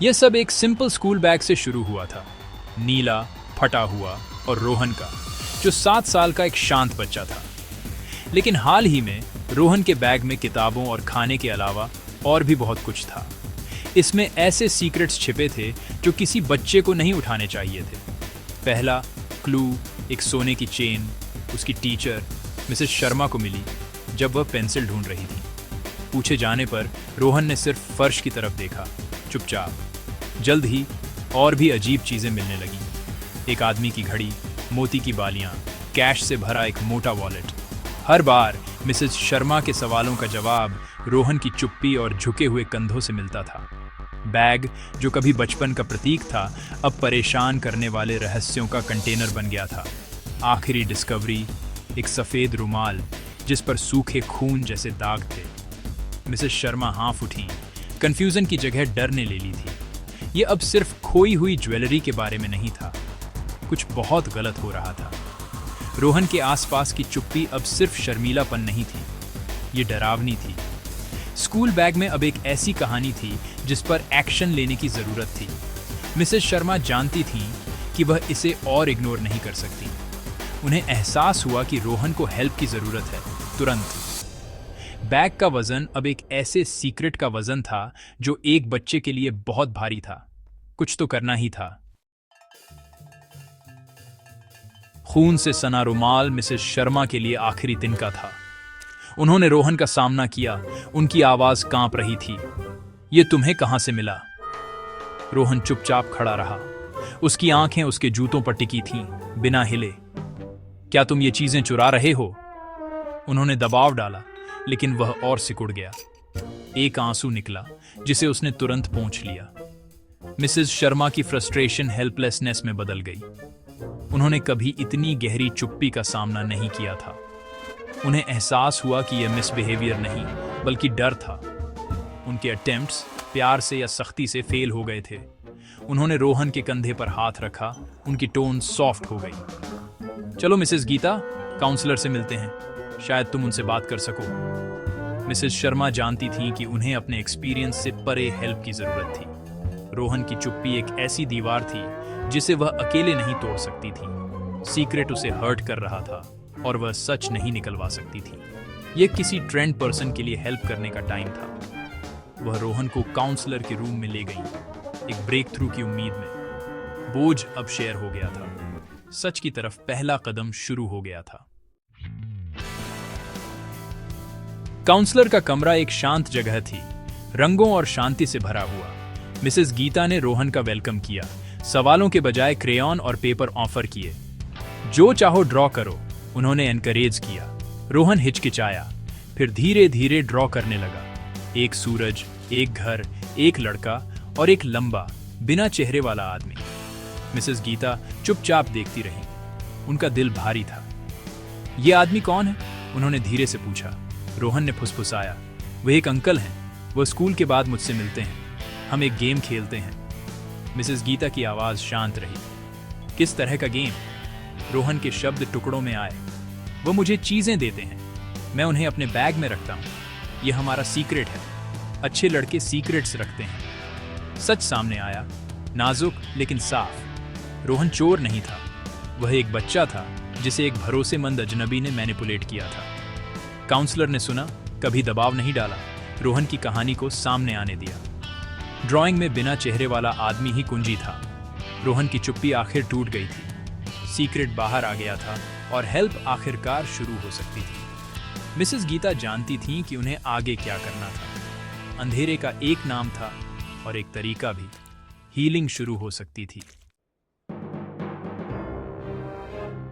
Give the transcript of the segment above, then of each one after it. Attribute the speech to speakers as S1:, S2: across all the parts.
S1: यह सब एक सिंपल स्कूल बैग से शुरू हुआ था, नीला, फटा हुआ और रोहन का, जो 7 साल का एक शांत बच्चा था। लेकिन हाल ही में रोहन के बैग में किताबों और खाने के अलावा और भी बहुत कुछ था। इसमें ऐसे सीक्रेट्स छिपे थे जो किसी बच्चे को नहीं उठाने चाहिए थे। पहला क्लू एक सोने की चेन उसकी टीचर मिसेस शर्मा को मिली जब वह पेंसिल ढूंढ रही थी। पूछे जाने पर रोहन ने सिर्फ फर्श की तरफ देखा, चुपचाप। जल्द ही और भी अजीब चीजें मिलने लगी। एक आदमी की घड़ी, मोती की बालियां, कैश से भरा एक मोटा वॉलेट। हर बार मिसेस शर्मा के सवालों का जवाब रोहन की चुप्पी और झुके हुए कंधों से मिलता था। बैग जो कभी बचपन का प्रतीक था, अब परेशान करने वाले रहस्यों का कंटेनर बन गया था। आखिरी डिस्कवरी एक सफेद रुमाल जिस पर सूखे खून जैसे दाग थे। मिसेस शर्मा हाँफ उठी। कंफ्यूजन की जगह डर ने ले ली थी। ये अब सिर्फ खोई हुई ज्वेलरी के बारे में नहीं था, कुछ बहुत गलत हो रहा था। रोहन के आसपास की चुप्पी अब सिर्फ शर्मीलापन नहीं थी, ये डरावनी थी। स्कूल बैग में अब एक ऐसी कहानी थी जिस पर एक्शन लेने की जरूरत थी। मिसेस शर्मा जानती थीं कि वह इसे और इग्नोर नहीं कर सकती। उन्हें एहसास हुआ कि रोहन को हेल्प की जरूरत है, तुरंत। बैग का वजन अब एक ऐसे सीक्रेट का वजन था जो एक बच्चे के लिए बहुत भारी था। कुछ तो करना ही था। खून से सना रुमाल मिसेस शर्मा के लिए आखिरी तिनका था। उन्होंने रोहन का सामना किया। उनकी आवाज कांप रही थी। ये तुम्हें कहां से मिला? रोहन चुपचाप खड़ा रहा। उसकी आंखें उसके जूतों पर टिकी थीं, बिना हिले। क्या तुम ये चीजें चुरा रहे हो? उन्होंने दबाव डाला, लेकिन वह और सिकुड़ गया। एक आंसू निकला जिसे उसने तुरंत पोंछ लिया। मिसेस शर्मा की फ्रस्ट्रेशन हेल्पलेसनेस में बदल गई। उन्होंने कभी इतनी गहरी चुप्पी का सामना नहीं किया था। उन्हें एहसास हुआ कि यह मिसबिहेवियर नहीं, बल्कि डर था। उनके अटेम्प्ट्स प्यार से या सख्ती से फेल हो गए थे। उन्होंने रोहन के कंधे पर हाथ रखा। उनकी टोन सॉफ्ट हो गई। चलो मिसेस गीता, काउंसलर से मिलते हैं, शायद तुम उनसे बात कर सको। मिसेस शर्मा जानती थीं कि उन्हें अपने एक्सपीरियंस से परे हेल्प की जरूरत थी। रोहन की चुप्पी एक ऐसी दीवार थी जिसे वह अकेले नहीं तोड़ सकती थी। सीक्रेट उसे हर्ट कर रहा था और वह सच नहीं निकलवा सकती थी। यह किसी ट्रेंड पर्सन के लिए हेल्प करने का टाइम था। वह रोहन को काउंसलर के रूम में ले गई, एक ब्रेक थ्रू की उम्मीद में। बोझ अब शेयर हो गया था। सच की तरफ पहला कदम शुरू हो गया था। काउंसलर का कमरा एक शांत जगह थी, रंगों और शांति से भरा हुआ। मिसेस गीता ने रोहन का वेलकम किया। सवालों के बजाय क्रेयॉन और पेपर ऑफर किए। जो चाहो ड्रॉ करो, उन्होंने एनकरेज किया। रोहन हिचकिचाया, फिर धीरे धीरे ड्रॉ करने लगा। एक सूरज, एक घर, एक लड़का और एक लंबा, बिना चेहरे वाला आदमी। मिसेस गीता चुपचाप देखती रही। उनका दिल भारी था। ये आदमी कौन है? उन्होंने धीरे से पूछा। रोहन ने फुसफुसाया, वे एक अंकल हैं। वो स्कूल के बाद मुझसे मिलते हैं। हम एक गेम खेलते हैं। मिसेस गीता की आवाज शांत रही। किस तरह का गेम? रोहन के शब्द टुकड़ों में आए। वो मुझे चीजें देते हैं, मैं उन्हें अपने बैग में रखता हूँ। यह हमारा सीक्रेट है। अच्छे लड़के सीक्रेट्स रखते हैं। सच सामने आया, नाजुक लेकिन साफ। रोहन चोर नहीं था, वह एक बच्चा था जिसे एक भरोसेमंद अजनबी ने मैनिपुलेट किया था। काउंसलर ने सुना, कभी दबाव नहीं डाला, रोहन की कहानी को सामने आने दिया। ड्राइंग में बिना चेहरे वाला आदमी ही कुंजी था। रोहन की चुप्पी आखिर टूट गई थी। सीक्रेट बाहर आ गया था और हेल्प आखिरकार शुरू हो सकती थी। मिसेस गीता जानती थीं कि उन्हें आगे क्या करना था। अंधेरे का एक नाम था और एक तरीका भी। हीलिंग शुरू हो सकती थी।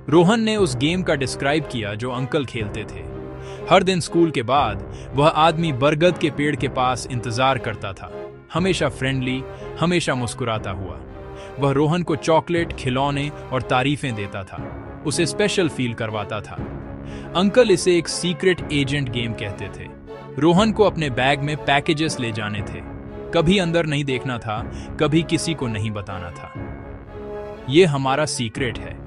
S1: रोहन ने उस गेम का डिस्क्राइब किया जो अंकल खेलते थे। हर दिन स्कूल के बाद वह आदमी बरगद के पेड़ के पास इंतजार करता था, हमेशा फ्रेंडली, हमेशा मुस्कुराता हुआ। वह रोहन को चॉकलेट, खिलौने और तारीफें देता था, उसे स्पेशल फील करवाता था। अंकल इसे एक सीक्रेट एजेंट गेम कहते थे। रोहन को अपने बैग में पैकेजेस ले जाने थे। कभी अंदर नहीं देखना था, कभी किसी को नहीं बताना था। यह हमारा सीक्रेट है।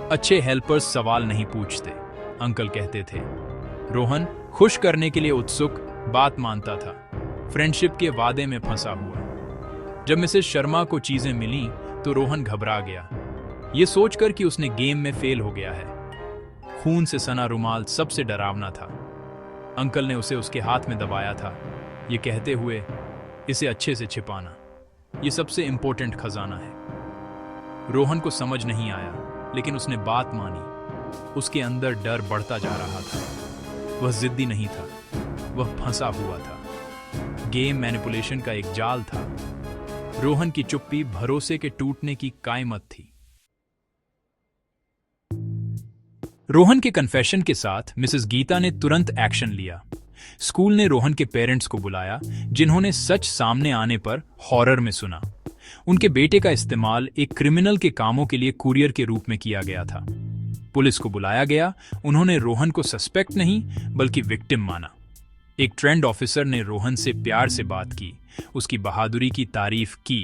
S1: अच्छे हेल्पर्स सवाल नहीं पूछते, अंकल कहते थे। रोहन खुश करने के लिए उत्सुक, बात मानता था, फ्रेंडशिप के वादे में फंसा हुआ। जब मिसेस शर्मा को चीजें मिली तो रोहन घबरा गया, ये सोचकर कि उसने गेम में फेल हो गया है। खून से सना रुमाल सबसे डरावना था। अंकल ने उसे उसके हाथ में दबाया था, ये कहते हुए, इसे अच्छे से छिपाना, ये सबसे इंपॉर्टेंट खजाना है। रोहन को समझ नहीं आया, लेकिन उसने बात मानी। उसके अंदर डर बढ़ता जा रहा था। वह जिद्दी नहीं था, वह फंसा हुआ था। गेम मैनिपुलेशन का एक जाल था। रोहन की चुप्पी भरोसे के टूटने की कायमत थी। रोहन के कन्फेशन के साथ मिसेस गीता ने तुरंत एक्शन लिया। स्कूल ने रोहन के पेरेंट्स को बुलाया, जिन्होंने सच सामने आने पर हॉरर में सुना। उनके बेटे का इस्तेमाल एक क्रिमिनल के कामों के लिए कुरियर के रूप में किया गया था। पुलिस को बुलाया गया। उन्होंने रोहन को सस्पेक्ट नहीं बल्कि विक्टिम माना। एक ट्रेंड ऑफिसर ने रोहन से प्यार से बात की, उसकी बहादुरी की तारीफ की।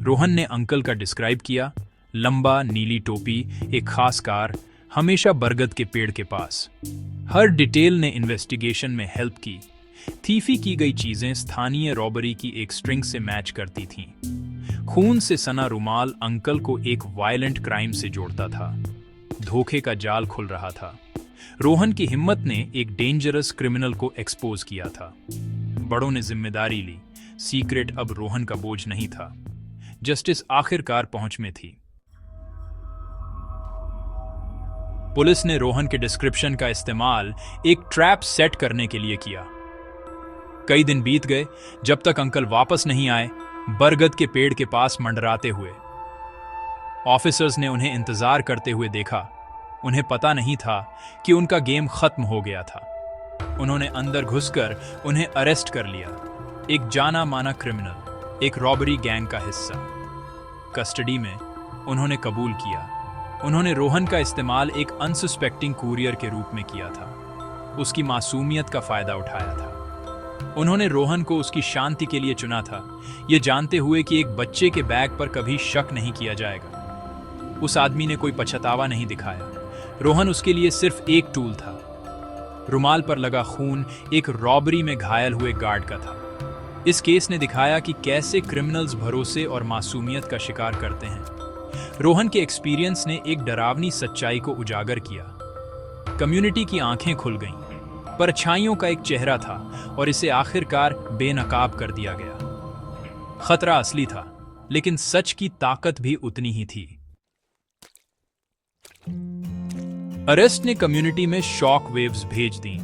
S1: रोहन ने अंकल का डिस्क्राइब किया, लंबा नीली टोपी, एक खास कार, हमेशा बरगद के पेड़ के पास। हर डिटेल ने इन्वेस्टिगेशन में हेल्प की। थीफी की गई चीजें स्थानीय रॉबरी की एक स्ट्रिंग से मैच करती थीं। खून से सना रुमाल अंकल को एक वायलेंट क्राइम से जोड़ता था। धोखे का जाल खुल रहा था। रोहन की हिम्मत ने एक डेंजरस क्रिमिनल को एक्सपोज किया था। बड़ों ने जिम्मेदारी ली। सीक्रेट अब रोहन का बोझ नहीं था। जस्टिस आखिरकार पहुंच में थी। पुलिस ने रोहन के डिस्क्रिप्शन का इस्तेमाल एक ट्रैप सेट करने के लिए किया। कई दिन बीत गए जब तक अंकल वापस नहीं आए, बरगद के पेड़ के पास मंडराते हुए। ऑफिसर्स ने उन्हें इंतजार करते हुए देखा। उन्हें पता नहीं था कि उनका गेम खत्म हो गया था। उन्होंने अंदर घुसकर उन्हें अरेस्ट कर लिया। एक जाना माना क्रिमिनल, एक रॉबरी गैंग का हिस्सा। कस्टडी में उन्होंने कबूल किया, उन्होंने रोहन का इस्तेमाल एक अनसस्पेक्टिंग कुरियर के रूप में किया था। उसकी मासूमियत का फायदा उठाया था। उन्होंने रोहन को उसकी शांति के लिए चुना था, ये जानते हुए कि एक बच्चे के बैग पर कभी शक नहीं किया जाएगा। उस आदमी ने कोई पछतावा नहीं दिखाया। रोहन उसके लिए सिर्फ एक टूल था। रुमाल पर लगा खून एक रॉबरी में घायल हुए गार्ड का था। इस केस ने दिखाया कि कैसे क्रिमिनल्स भरोसे और मासूमियत का शिकार करते हैं। रोहन के एक्सपीरियंस ने एक डरावनी सच्चाई को उजागर किया। कम्युनिटी की आंखें खुल गईं। परछाइयों का एक चेहरा था और इसे आखिरकार बेनकाब कर दिया गया। खतरा असली था, लेकिन सच की ताकत भी उतनी ही थी। अरेस्ट ने कम्युनिटी में शॉक वेव्स भेज दी।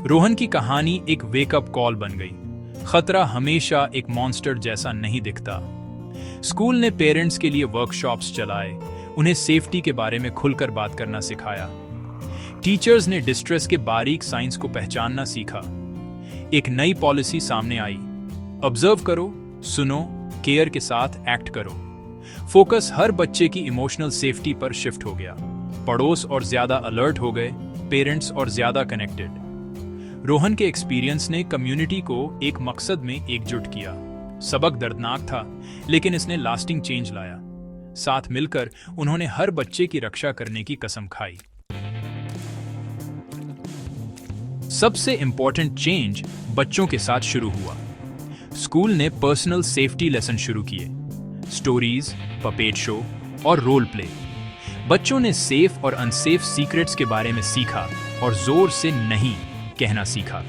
S1: रोहन की कहानी एक वेकअप कॉल बन गई। खतरा हमेशा एक मॉन्स्टर जैसा नहीं दिखता। स्कूल ने पेरेंट्स के लिए वर्कशॉप्स चलाए, उन्हें सेफ्टी के बारे में खुलकर बात करना सिखाया। टीचर्स ने डिस्ट्रेस के बारीक साइंस को पहचानना सीखा। एक नई पॉलिसी सामने आई, ऑब्जर्व करो, सुनो, केयर के साथ एक्ट करो। फोकस हर बच्चे की इमोशनल सेफ्टी पर शिफ्ट हो गया। पड़ोस और ज्यादा अलर्ट हो गए, पेरेंट्स और ज्यादा कनेक्टेड। रोहन के एक्सपीरियंस ने कम्युनिटी को एक मकसद में एकजुट किया। सबक दर्दनाक था, लेकिन इसने लास्टिंग चेंज लाया। साथ मिलकर उन्होंने हर बच्चे की रक्षा करने की कसम खाई। सबसे इंपॉर्टेंट चेंज बच्चों के साथ शुरू हुआ। स्कूल ने पर्सनल सेफ्टी लेसन शुरू किए। स्टोरीज, पपेट शो और रोल प्ले। बच्चों ने सेफ और अनसेफ सीक्रेट्स के बारे में सीखा और जोर से नहीं कहना सीखा।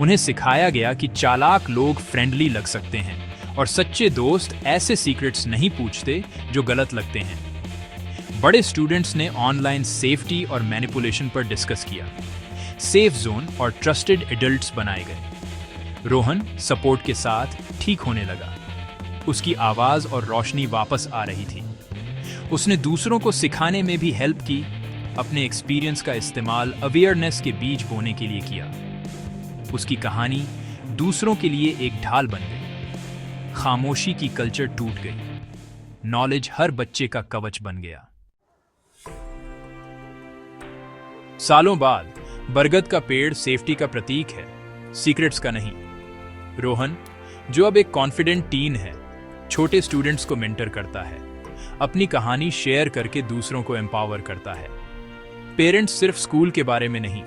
S1: उन्हें सिखाया गया कि चालाक लोग फ्रेंडली लग सकते हैं और सच्चे दोस्त ऐसे सीक्रेट्स नहीं पूछते जो गलत लगते हैं। बड़े स्टूडेंट्स ने ऑनलाइन सेफ्टी और मैनिपुलेशन पर डिस्कस किया। सेफ जोन और ट्रस्टेड एडल्ट्स बनाए गए। रोहन सपोर्ट के साथ ठीक होने लगा। उसकी आवाज और रोशनी वापस आ रही थी। उसने दूसरों को सिखाने में भी हेल्प की। अपने एक्सपीरियंस का इस्तेमाल अवेयरनेस के बीज बोने के लिए किया। उसकी कहानी दूसरों के लिए एक ढाल बन गई। खामोशी की कल्चर टूट गई। नॉलेज हर बच्चे का कवच बन गया। सालों बाद बरगद का पेड़ सेफ्टी का प्रतीक है, सीक्रेट्स का नहीं। रोहन, जो अब एक कॉन्फिडेंट टीन है, छोटे स्टूडेंट्स को मेंटर करता है, अपनी कहानी शेयर करके दूसरों को एम्पावर करता है। पेरेंट्स सिर्फ स्कूल के बारे में नहीं,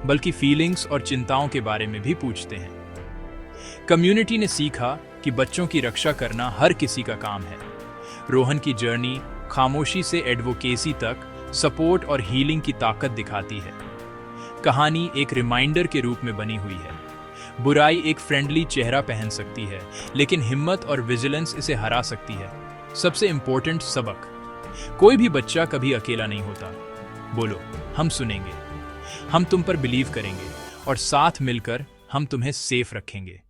S1: बल्कि फीलिंग्स और चिंताओं के बारे में भी पूछते हैं। कम्युनिटी ने सीखा कि बच्चों की रक्षा करना हर किसी का काम है। रोहन की जर्नी खामोशी से एडवोकेसी तक सपोर्ट और हीलिंग की ताकत दिखाती है। कहानी एक रिमाइंडर के रूप में बनी हुई है। बुराई एक फ्रेंडली चेहरा पहन सकती है, लेकिन हिम्मत और विजिलेंस इसे हरा सकती है। सबसे इंपॉर्टेंट सबक, कोई भी बच्चा कभी अकेला नहीं होता। बोलो, हम सुनेंगे, हम तुम पर बिलीव करेंगे और साथ मिलकर हम तुम्हें सेफ रखेंगे।